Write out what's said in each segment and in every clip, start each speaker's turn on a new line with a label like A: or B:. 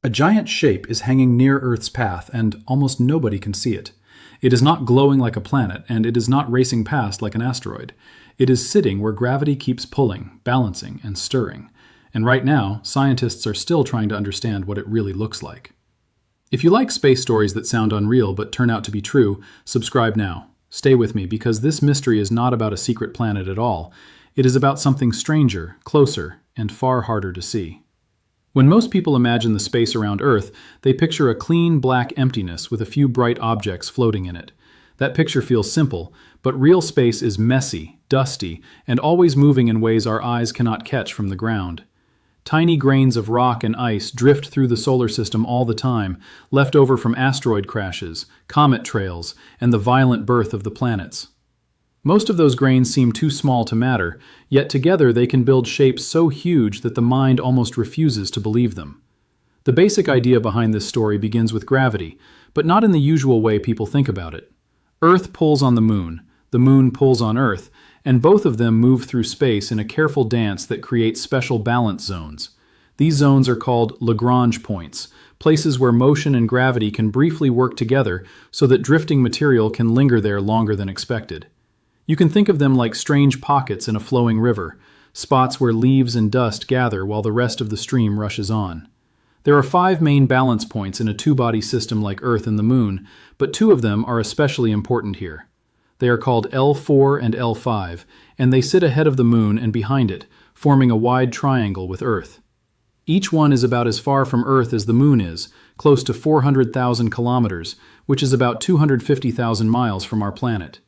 A: A giant shape is hanging near Earth's path, and almost nobody can see it. It is not glowing like a planet, and it is not racing past like an asteroid. It is sitting where gravity keeps pulling, balancing, and stirring. And right now, scientists are still trying to understand what it really looks like. If you like space stories that sound unreal but turn out to be true, subscribe now. Stay with me, because this mystery is not about a secret planet at all. It is about something stranger, closer, and far harder to see. When most people imagine the space around Earth, they picture a clean, black emptiness with a few bright objects floating in it. That picture feels simple, but real space is messy, dusty, and always moving in ways our eyes cannot catch from the ground. Tiny grains of rock and ice drift through the solar system all the time, left over from asteroid crashes, comet trails, and the violent birth of the planets. Most of those grains seem too small to matter, yet together they can build shapes so huge that the mind almost refuses to believe them. The basic idea behind this story begins with gravity, but not in the usual way people think about it. Earth pulls on the moon pulls on Earth, and both of them move through space in a careful dance that creates special balance zones. These zones are called Lagrange points, places where motion and gravity can briefly work together so that drifting material can linger there longer than expected. You can think of them like strange pockets in a flowing river, spots where leaves and dust gather while the rest of the stream rushes on. There are 5 main balance points in a two-body system like Earth and the Moon, but 2 of them are especially important here. They are called L4 and L5, and they sit ahead of the Moon and behind it, forming a wide triangle with Earth. Each one is about as far from Earth as the Moon is, close to 400,000 kilometers, which is about 250,000 miles from our planet.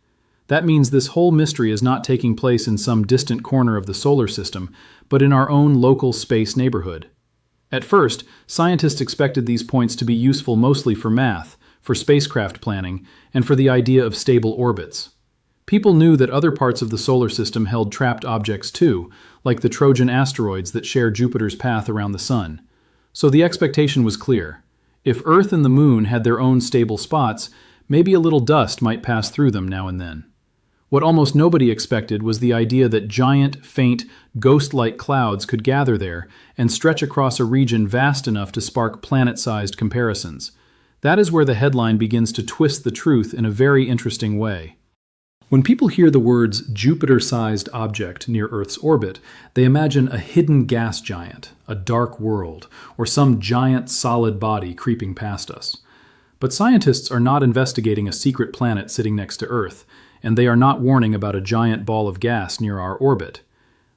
A: That means this whole mystery is not taking place in some distant corner of the solar system, but in our own local space neighborhood. At first, scientists expected these points to be useful mostly for math, for spacecraft planning, and for the idea of stable orbits. People knew that other parts of the solar system held trapped objects too, like the Trojan asteroids that share Jupiter's path around the Sun. So the expectation was clear. If Earth and the Moon had their own stable spots, maybe a little dust might pass through them now and then. What almost nobody expected was the idea that giant, faint, ghost-like clouds could gather there and stretch across a region vast enough to spark planet-sized comparisons. That is where the headline begins to twist the truth in a very interesting way. When people hear the words Jupiter-sized object near Earth's orbit, they imagine a hidden gas giant, a dark world, or some giant solid body creeping past us. But scientists are not investigating a secret planet sitting next to Earth, and they are not warning about a giant ball of gas near our orbit.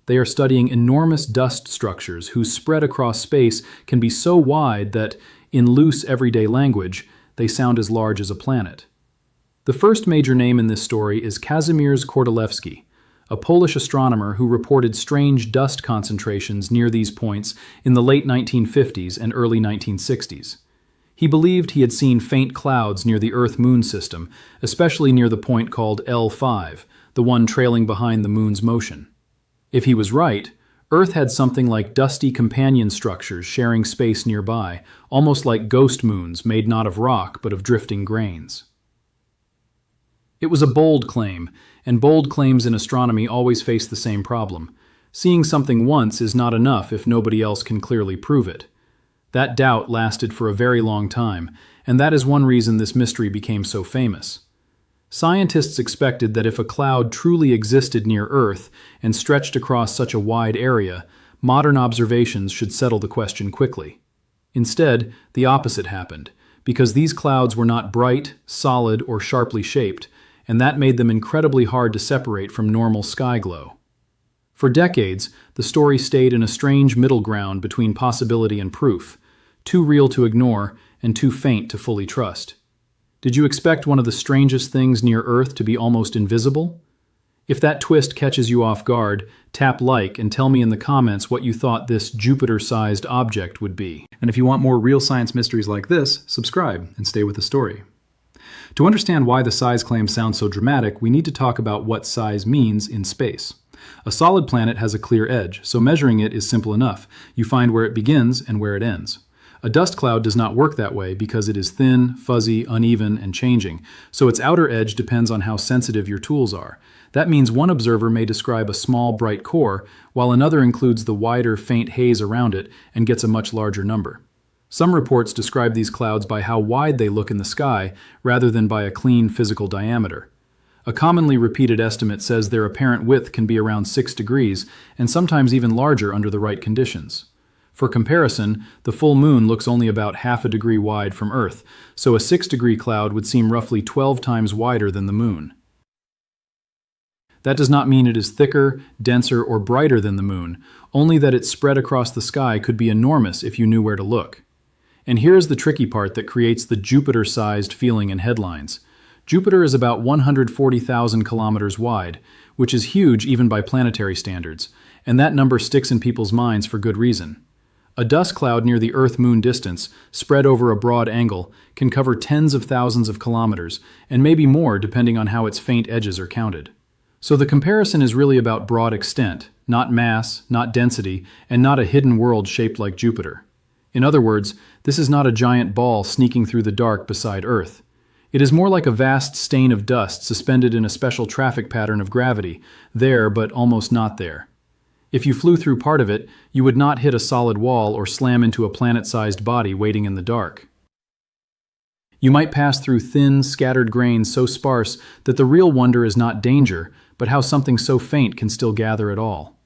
A: They are studying enormous dust structures whose spread across space can be so wide that, in loose everyday language, they sound as large as a planet. The first major name in this story is Kazimierz Kordylewski, a Polish astronomer who reported strange dust concentrations near these points in the late 1950s and early 1960s. He believed he had seen faint clouds near the Earth-Moon system, especially near the point called L5, the one trailing behind the Moon's motion. If he was right, Earth had something like dusty companion structures sharing space nearby, almost like ghost moons made not of rock but of drifting grains. It was a bold claim, and bold claims in astronomy always face the same problem. Seeing something once is not enough if nobody else can clearly prove it. That doubt lasted for a very long time, and that is one reason this mystery became so famous. Scientists expected that if a cloud truly existed near Earth and stretched across such a wide area, modern observations should settle the question quickly. Instead, the opposite happened, because these clouds were not bright, solid, or sharply shaped, and that made them incredibly hard to separate from normal sky glow. For decades, the story stayed in a strange middle ground between possibility and proof, too real to ignore and too faint to fully trust. Did you expect one of the strangest things near Earth to be almost invisible? If that twist catches you off guard, tap like and tell me in the comments what you thought this Jupiter-sized object would be. And if you want more real science mysteries like this, subscribe and stay with the story. To understand why the size claims sound so dramatic, we need to talk about what size means in space. A solid planet has a clear edge, so measuring it is simple enough. You find where it begins and where it ends. A dust cloud does not work that way because it is thin, fuzzy, uneven, and changing, so its outer edge depends on how sensitive your tools are. That means one observer may describe a small, bright core, while another includes the wider, faint haze around it and gets a much larger number. Some reports describe these clouds by how wide they look in the sky rather than by a clean physical diameter. A commonly repeated estimate says their apparent width can be around 6 degrees and sometimes even larger under the right conditions. For comparison, the full moon looks only about half a degree wide from Earth, so a 6-degree cloud would seem roughly 12 times wider than the moon. That does not mean it is thicker, denser, or brighter than the moon, only that its spread across the sky could be enormous if you knew where to look. And here is the tricky part that creates the Jupiter-sized feeling in headlines. Jupiter is about 140,000 kilometers wide, which is huge even by planetary standards, and that number sticks in people's minds for good reason. A dust cloud near the Earth-Moon distance, spread over a broad angle, can cover tens of thousands of kilometers, and maybe more depending on how its faint edges are counted. So the comparison is really about broad extent, not mass, not density, and not a hidden world shaped like Jupiter. In other words, this is not a giant ball sneaking through the dark beside Earth. It is more like a vast stain of dust suspended in a special traffic pattern of gravity, there but almost not there. If you flew through part of it, you would not hit a solid wall or slam into a planet-sized body waiting in the dark. You might pass through thin, scattered grains so sparse that the real wonder is not danger, but how something so faint can still gather at all.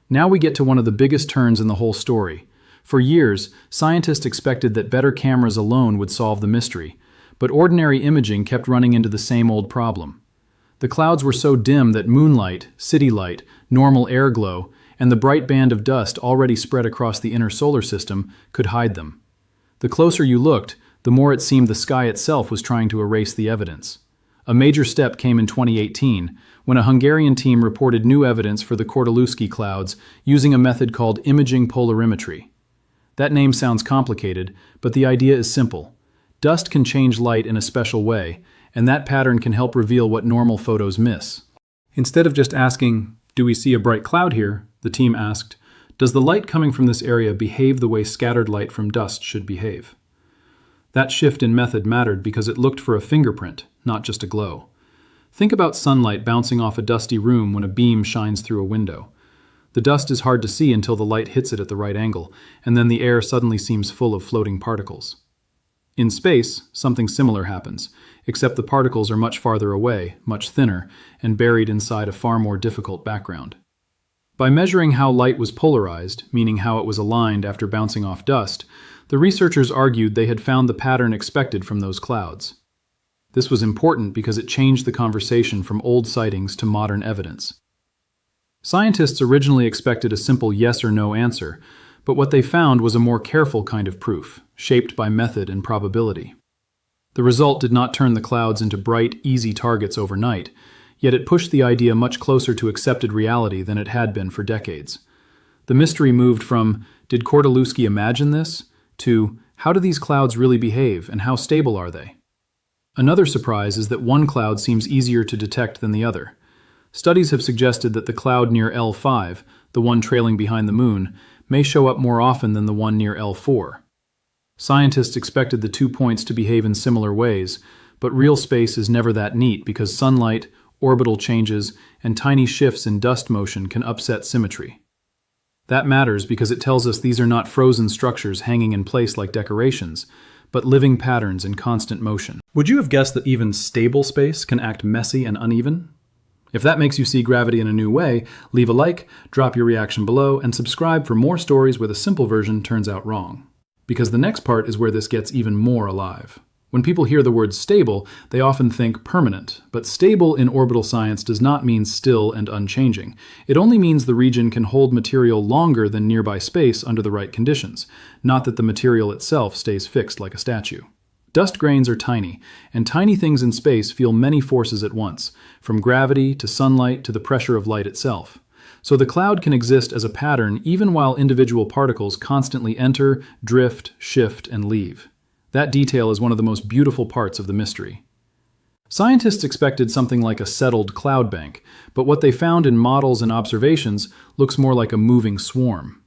A: Now we get to one of the biggest turns in the whole story. For years, scientists expected that better cameras alone would solve the mystery, but ordinary imaging kept running into the same old problem. The clouds were so dim that moonlight, city light, normal air glow, and the bright band of dust already spread across the inner solar system could hide them. The closer you looked, the more it seemed the sky itself was trying to erase the evidence. A major step came in 2018, when a Hungarian team reported new evidence for the Kordylewski clouds using a method called imaging polarimetry. That name sounds complicated, but the idea is simple. Dust can change light in a special way, and that pattern can help reveal what normal photos miss. Instead of just asking, "Do we see a bright cloud here?" the team asked, "Does the light coming from this area behave the way scattered light from dust should behave?" That shift in method mattered because it looked for a fingerprint, not just a glow. Think about sunlight bouncing off a dusty room when a beam shines through a window. The dust is hard to see until the light hits it at the right angle, and then the air suddenly seems full of floating particles. In space, something similar happens, except the particles are much farther away, much thinner, and buried inside a far more difficult background. By measuring how light was polarized, meaning how it was aligned after bouncing off dust, the researchers argued they had found the pattern expected from those clouds. This was important because it changed the conversation from old sightings to modern evidence. Scientists originally expected a simple yes or no answer, but what they found was a more careful kind of proof, shaped by method and probability. The result did not turn the clouds into bright, easy targets overnight, yet it pushed the idea much closer to accepted reality than it had been for decades. The mystery moved from, did Kordylewski imagine this, to, how do these clouds really behave and how stable are they? Another surprise is that one cloud seems easier to detect than the other. Studies have suggested that the cloud near L5, the one trailing behind the moon, may show up more often than the one near L4. Scientists expected the 2 points to behave in similar ways, but real space is never that neat because sunlight, orbital changes, and tiny shifts in dust motion can upset symmetry. That matters because it tells us these are not frozen structures hanging in place like decorations, but living patterns in constant motion. Would you have guessed that even stable space can act messy and uneven? If that makes you see gravity in a new way, leave a like, drop your reaction below, and subscribe for more stories where the simple version turns out wrong. Because the next part is where this gets even more alive. When people hear the word stable, they often think permanent, but stable in orbital science does not mean still and unchanging. It only means the region can hold material longer than nearby space under the right conditions, not that the material itself stays fixed like a statue. Dust grains are tiny, and tiny things in space feel many forces at once, from gravity to sunlight to the pressure of light itself. So the cloud can exist as a pattern even while individual particles constantly enter, drift, shift, and leave. That detail is one of the most beautiful parts of the mystery. Scientists expected something like a settled cloud bank, but what they found in models and observations looks more like a moving swarm.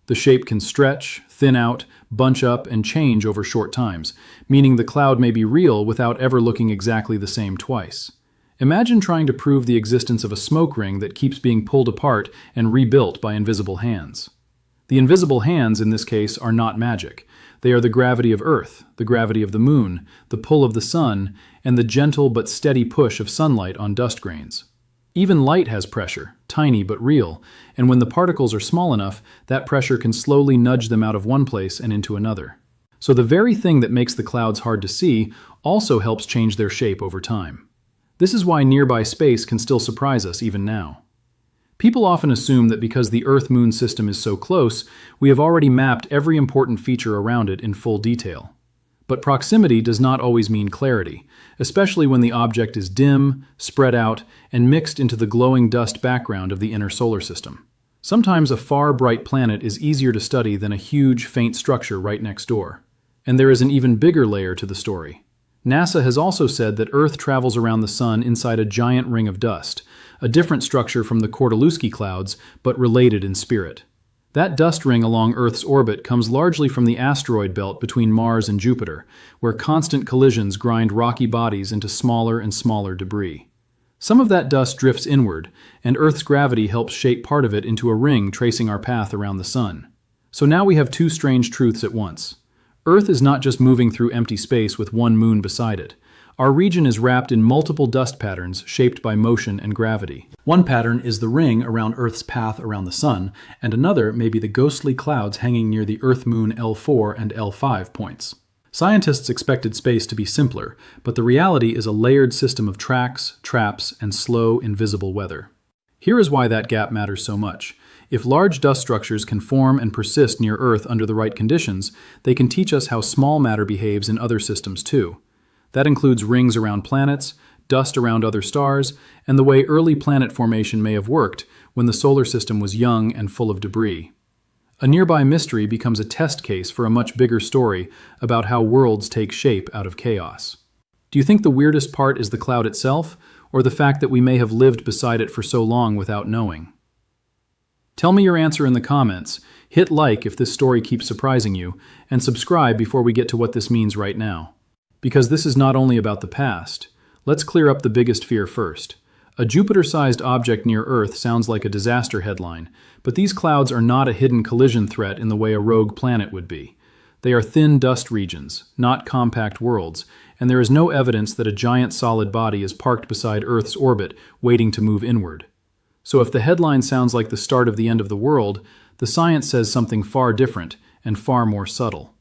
A: The shape can stretch, thin out, bunch up, and change over short times, meaning the cloud may be real without ever looking exactly the same twice. Imagine trying to prove the existence of a smoke ring that keeps being pulled apart and rebuilt by invisible hands. The invisible hands, in this case, are not magic. They are the gravity of Earth, the gravity of the Moon, the pull of the Sun, and the gentle but steady push of sunlight on dust grains. Even light has pressure, tiny but real, and when the particles are small enough, that pressure can slowly nudge them out of one place and into another. So the very thing that makes the clouds hard to see also helps change their shape over time. This is why nearby space can still surprise us even now. People often assume that because the Earth-Moon system is so close, we have already mapped every important feature around it in full detail. But proximity does not always mean clarity, especially when the object is dim, spread out, and mixed into the glowing dust background of the inner solar system. Sometimes a far, bright planet is easier to study than a huge, faint structure right next door. And there is an even bigger layer to the story. NASA has also said that Earth travels around the Sun inside a giant ring of dust, a different structure from the Kordylewski clouds, but related in spirit. That dust ring along Earth's orbit comes largely from the asteroid belt between Mars and Jupiter, where constant collisions grind rocky bodies into smaller and smaller debris. Some of that dust drifts inward, and Earth's gravity helps shape part of it into a ring tracing our path around the Sun. So now we have two strange truths at once. Earth is not just moving through empty space with one moon beside it. Our region is wrapped in multiple dust patterns shaped by motion and gravity. One pattern is the ring around Earth's path around the Sun, and another may be the ghostly clouds hanging near the Earth-Moon L4 and L5 points. Scientists expected space to be simpler, but the reality is a layered system of tracks, traps, and slow, invisible weather. Here is why that gap matters so much. If large dust structures can form and persist near Earth under the right conditions, they can teach us how small matter behaves in other systems too. That includes rings around planets, dust around other stars, and the way early planet formation may have worked when the solar system was young and full of debris. A nearby mystery becomes a test case for a much bigger story about how worlds take shape out of chaos. Do you think the weirdest part is the cloud itself, or the fact that we may have lived beside it for so long without knowing? Tell me your answer in the comments, hit like if this story keeps surprising you, and subscribe before we get to what this means right now. Because this is not only about the past. Let's clear up the biggest fear first. A Jupiter-sized object near Earth sounds like a disaster headline, but these clouds are not a hidden collision threat in the way a rogue planet would be. They are thin dust regions, not compact worlds, and there is no evidence that a giant solid body is parked beside Earth's orbit, waiting to move inward. So if the headline sounds like the start of the end of the world, the science says something far different and far more subtle.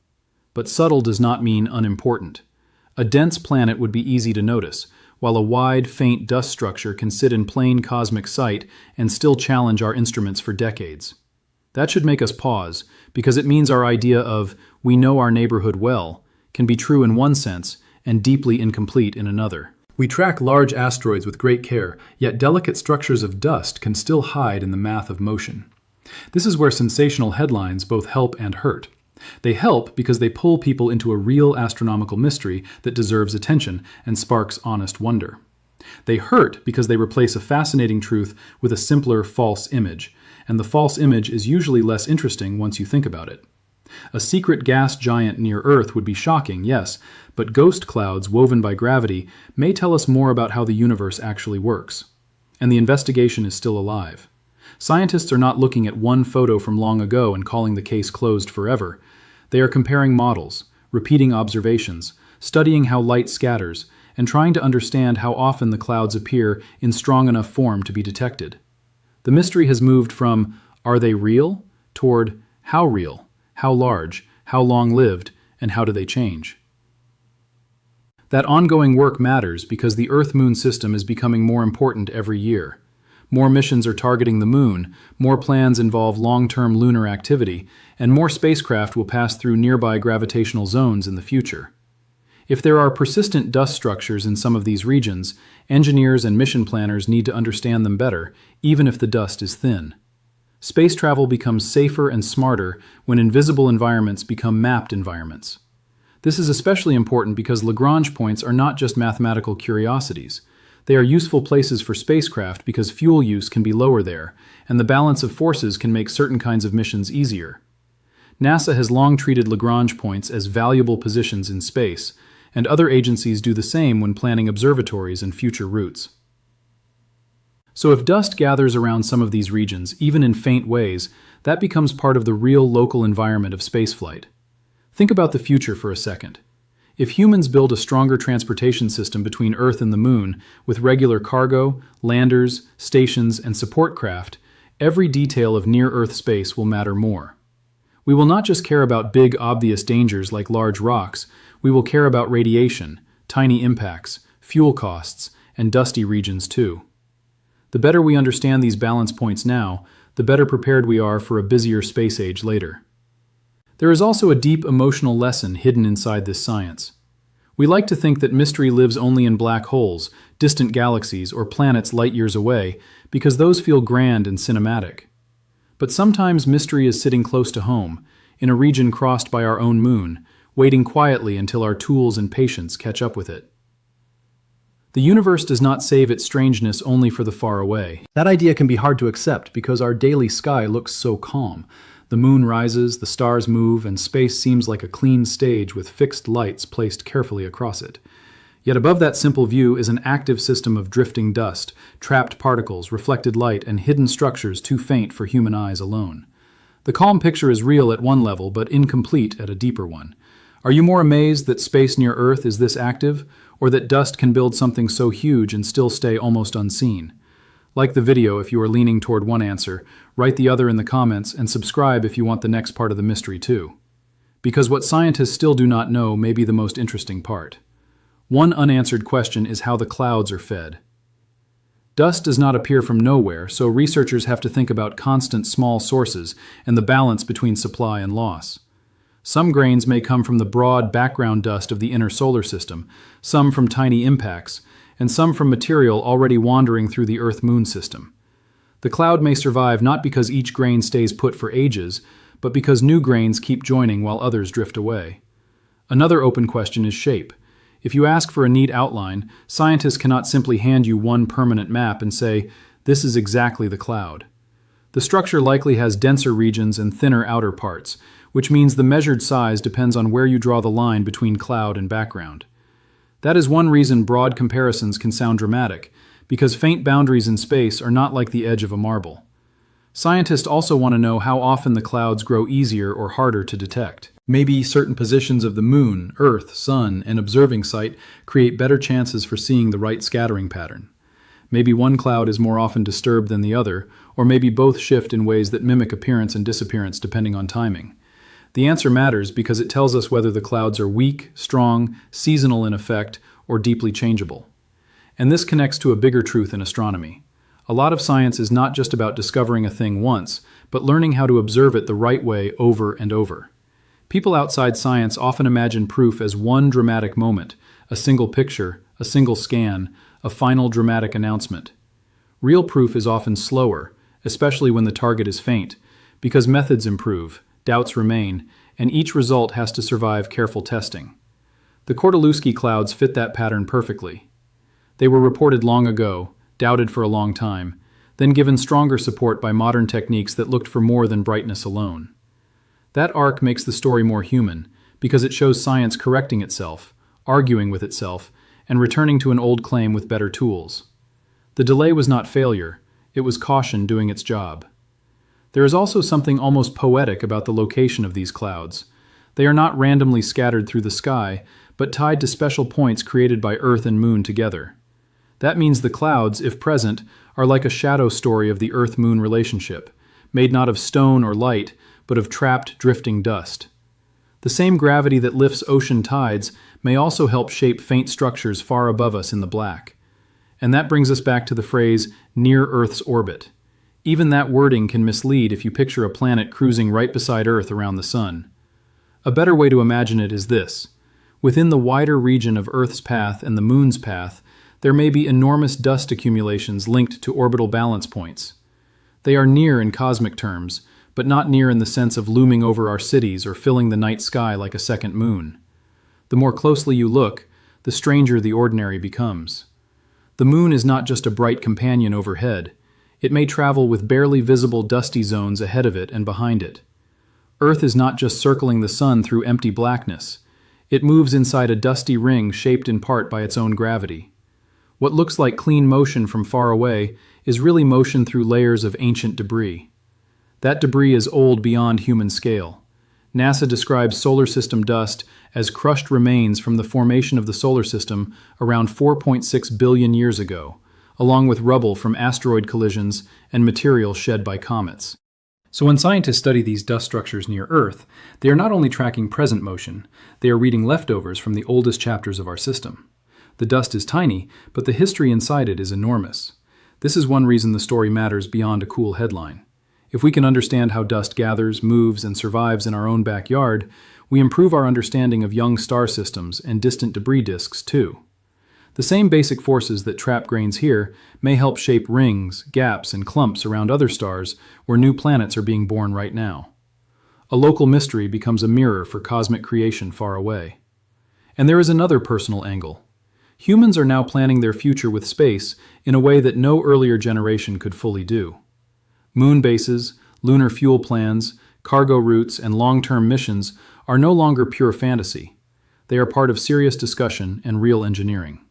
A: But subtle does not mean unimportant. A dense planet would be easy to notice, while a wide, faint dust structure can sit in plain cosmic sight and still challenge our instruments for decades. That should make us pause, because it means our idea of "we know our neighborhood well" can be true in one sense and deeply incomplete in another. We track large asteroids with great care, yet delicate structures of dust can still hide in the math of motion. This is where sensational headlines both help and hurt. They help because they pull people into a real astronomical mystery that deserves attention and sparks honest wonder. They hurt because they replace a fascinating truth with a simpler false image, and the false image is usually less interesting once you think about it. A secret gas giant near Earth would be shocking, yes, but ghost clouds woven by gravity may tell us more about how the universe actually works. And the investigation is still alive. Scientists are not looking at one photo from long ago and calling the case closed forever. They are comparing models, repeating observations, studying how light scatters, and trying to understand how often the clouds appear in strong enough form to be detected. The mystery has moved from "are they real?" toward "how real?" How large, how long-lived, and how do they change? That ongoing work matters because the Earth-Moon system is becoming more important every year. More missions are targeting the Moon, more plans involve long-term lunar activity, and more spacecraft will pass through nearby gravitational zones in the future. If there are persistent dust structures in some of these regions, engineers and mission planners need to understand them better, even if the dust is thin. Space travel becomes safer and smarter when invisible environments become mapped environments. This is especially important because Lagrange points are not just mathematical curiosities. They are useful places for spacecraft because fuel use can be lower there, and the balance of forces can make certain kinds of missions easier. NASA has long treated Lagrange points as valuable positions in space, and other agencies do the same when planning observatories and future routes. So if dust gathers around some of these regions, even in faint ways, that becomes part of the real local environment of spaceflight. Think about the future for a second. If humans build a stronger transportation system between Earth and the Moon, with regular cargo, landers, stations, and support craft, every detail of near-Earth space will matter more. We will not just care about big, obvious dangers like large rocks, we will care about radiation, tiny impacts, fuel costs, and dusty regions too. The better we understand these balance points now, the better prepared we are for a busier space age later. There is also a deep emotional lesson hidden inside this science. We like to think that mystery lives only in black holes, distant galaxies, or planets light years away, because those feel grand and cinematic. But sometimes mystery is sitting close to home, in a region crossed by our own moon, waiting quietly until our tools and patience catch up with it. The universe does not save its strangeness only for the far away. That idea can be hard to accept because our daily sky looks so calm. The moon rises, the stars move, and space seems like a clean stage with fixed lights placed carefully across it. Yet above that simple view is an active system of drifting dust, trapped particles, reflected light, and hidden structures too faint for human eyes alone. The calm picture is real at one level, but incomplete at a deeper one. Are you more amazed that space near Earth is this active, or that dust can build something so huge and still stay almost unseen? Like the video if you are leaning toward one answer, write the other in the comments, and subscribe if you want the next part of the mystery too. Because what scientists still do not know may be the most interesting part. One unanswered question is how the clouds are fed. Dust does not appear from nowhere, so researchers have to think about constant small sources and the balance between supply and loss. Some grains may come from the broad background dust of the inner solar system, some from tiny impacts, and some from material already wandering through the Earth-Moon system. The cloud may survive not because each grain stays put for ages, but because new grains keep joining while others drift away. Another open question is shape. If you ask for a neat outline, scientists cannot simply hand you one permanent map and say, "This is exactly the cloud." The structure likely has denser regions and thinner outer parts, which means the measured size depends on where you draw the line between cloud and background. That is one reason broad comparisons can sound dramatic, because faint boundaries in space are not like the edge of a marble. Scientists also want to know how often the clouds grow easier or harder to detect. Maybe certain positions of the Moon, Earth, Sun, and observing site create better chances for seeing the right scattering pattern. Maybe one cloud is more often disturbed than the other, or maybe both shift in ways that mimic appearance and disappearance depending on timing. The answer matters because it tells us whether the clouds are weak, strong, seasonal in effect, or deeply changeable. And this connects to a bigger truth in astronomy. A lot of science is not just about discovering a thing once, but learning how to observe it the right way over and over. People outside science often imagine proof as one dramatic moment, a single picture, a single scan, a final dramatic announcement. Real proof is often slower, especially when the target is faint, because methods improve, doubts remain, and each result has to survive careful testing. The Kordylewski clouds fit that pattern perfectly. They were reported long ago, doubted for a long time, then given stronger support by modern techniques that looked for more than brightness alone. That arc makes the story more human, because it shows science correcting itself, arguing with itself, and returning to an old claim with better tools. The delay was not failure, it was caution doing its job. There is also something almost poetic about the location of these clouds. They are not randomly scattered through the sky, but tied to special points created by Earth and Moon together. That means the clouds, if present, are like a shadow story of the Earth-Moon relationship, made not of stone or light, but of trapped, drifting dust. The same gravity that lifts ocean tides may also help shape faint structures far above us in the black. And that brings us back to the phrase, near Earth's orbit. Even that wording can mislead if you picture a planet cruising right beside Earth around the Sun. A better way to imagine it is this. Within the wider region of Earth's path and the Moon's path, there may be enormous dust accumulations linked to orbital balance points. They are near in cosmic terms, but not near in the sense of looming over our cities or filling the night sky like a second moon. The more closely you look, the stranger the ordinary becomes. The Moon is not just a bright companion overhead. It may travel with barely visible dusty zones ahead of it and behind it. Earth is not just circling the Sun through empty blackness. It moves inside a dusty ring shaped in part by its own gravity. What looks like clean motion from far away is really motion through layers of ancient debris. That debris is old beyond human scale. NASA describes solar system dust as crushed remains from the formation of the solar system around 4.6 billion years ago, along with rubble from asteroid collisions and material shed by comets. So when scientists study these dust structures near Earth, they are not only tracking present motion, they are reading leftovers from the oldest chapters of our system. The dust is tiny, but the history inside it is enormous. This is one reason the story matters beyond a cool headline. If we can understand how dust gathers, moves, and survives in our own backyard, we improve our understanding of young star systems and distant debris disks, too. The same basic forces that trap grains here may help shape rings, gaps, and clumps around other stars where new planets are being born right now. A local mystery becomes a mirror for cosmic creation far away. And there is another personal angle. Humans are now planning their future with space in a way that no earlier generation could fully do. Moon bases, lunar fuel plans, cargo routes, and long-term missions are no longer pure fantasy. They are part of serious discussion and real engineering.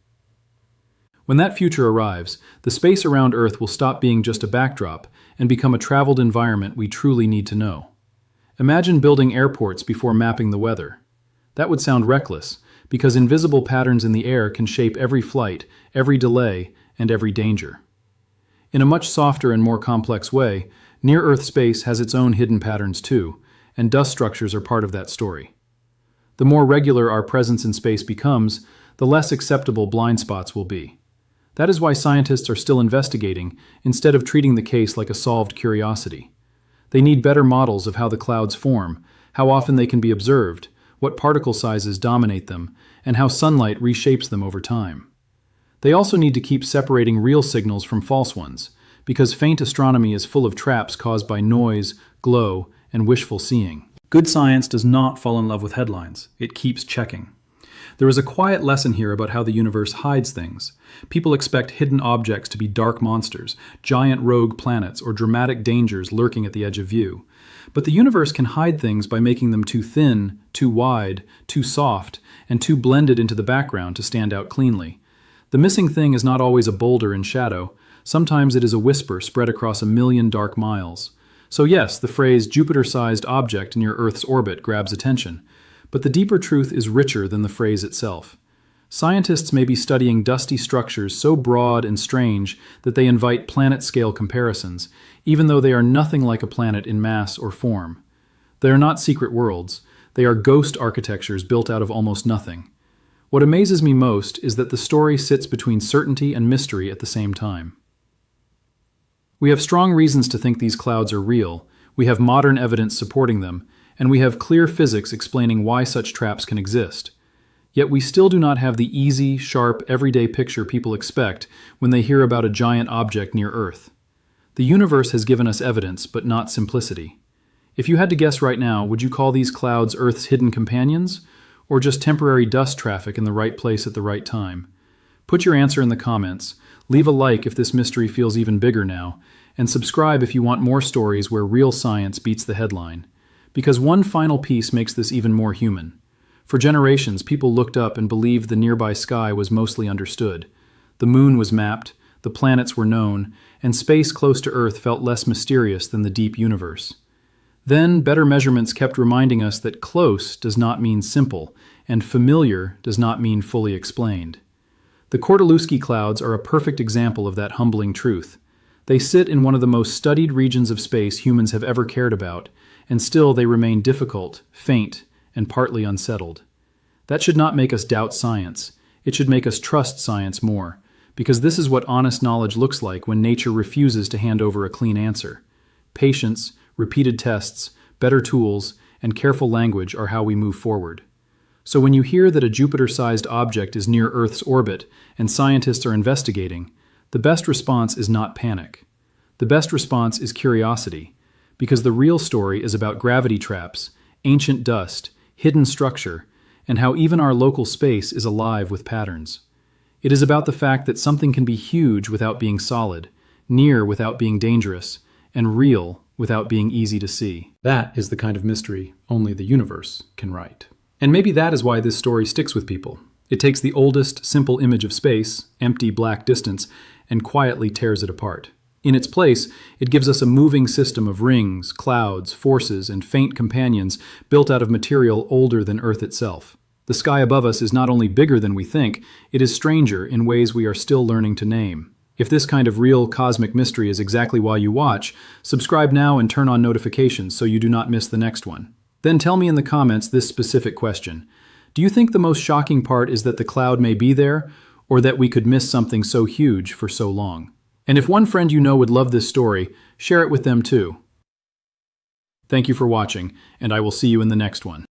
A: When that future arrives, the space around Earth will stop being just a backdrop and become a traveled environment we truly need to know. Imagine building airports before mapping the weather. That would sound reckless, because invisible patterns in the air can shape every flight, every delay, and every danger. In a much softer and more complex way, near-Earth space has its own hidden patterns too, and dust structures are part of that story. The more regular our presence in space becomes, the less acceptable blind spots will be. That is why scientists are still investigating, instead of treating the case like a solved curiosity. They need better models of how the clouds form, how often they can be observed, what particle sizes dominate them, and how sunlight reshapes them over time. They also need to keep separating real signals from false ones, because faint astronomy is full of traps caused by noise, glow, and wishful seeing. Good science does not fall in love with headlines. It keeps checking. There is a quiet lesson here about how the universe hides things. People expect hidden objects to be dark monsters, giant rogue planets, or dramatic dangers lurking at the edge of view. But the universe can hide things by making them too thin, too wide, too soft, and too blended into the background to stand out cleanly. The missing thing is not always a boulder in shadow. Sometimes it is a whisper spread across a million dark miles. So yes, the phrase Jupiter-sized object near Earth's orbit grabs attention. But the deeper truth is richer than the phrase itself. Scientists may be studying dusty structures so broad and strange that they invite planet-scale comparisons, even though they are nothing like a planet in mass or form. They are not secret worlds. They are ghost architectures built out of almost nothing. What amazes me most is that the story sits between certainty and mystery at the same time. We have strong reasons to think these clouds are real, we have modern evidence supporting them, and we have clear physics explaining why such traps can exist. Yet we still do not have the easy, sharp, everyday picture people expect when they hear about a giant object near Earth. The universe has given us evidence, but not simplicity. If you had to guess right now, would you call these clouds Earth's hidden companions, or just temporary dust traffic in the right place at the right time? Put your answer in the comments, leave a like if this mystery feels even bigger now, and subscribe if you want more stories where real science beats the headline. Because one final piece makes this even more human. For generations, people looked up and believed the nearby sky was mostly understood. The moon was mapped, the planets were known, and space close to Earth felt less mysterious than the deep universe. Then, better measurements kept reminding us that close does not mean simple, and familiar does not mean fully explained. The Kordylewski clouds are a perfect example of that humbling truth. They sit in one of the most studied regions of space humans have ever cared about, and still they remain difficult, faint, and partly unsettled. That should not make us doubt science. It should make us trust science more, because this is what honest knowledge looks like when nature refuses to hand over a clean answer. Patience, repeated tests, better tools, and careful language are how we move forward. So when you hear that a Jupiter-sized object is near Earth's orbit and scientists are investigating, the best response is not panic. The best response is curiosity, because the real story is about gravity traps, ancient dust, hidden structure, and how even our local space is alive with patterns. It is about the fact that something can be huge without being solid, near without being dangerous, and real without being easy to see. That is the kind of mystery only the universe can write. And maybe that is why this story sticks with people. It takes the oldest, simple image of space, empty black distance, and quietly tears it apart. In its place, it gives us a moving system of rings, clouds, forces, and faint companions built out of material older than Earth itself. The sky above us is not only bigger than we think, it is stranger in ways we are still learning to name. If this kind of real cosmic mystery is exactly why you watch, subscribe now and turn on notifications so you do not miss the next one. Then tell me in the comments this specific question. Do you think the most shocking part is that the cloud may be there, or that we could miss something so huge for so long? And if one friend you know would love this story, share it with them too. Thank you for watching, and I will see you in the next one.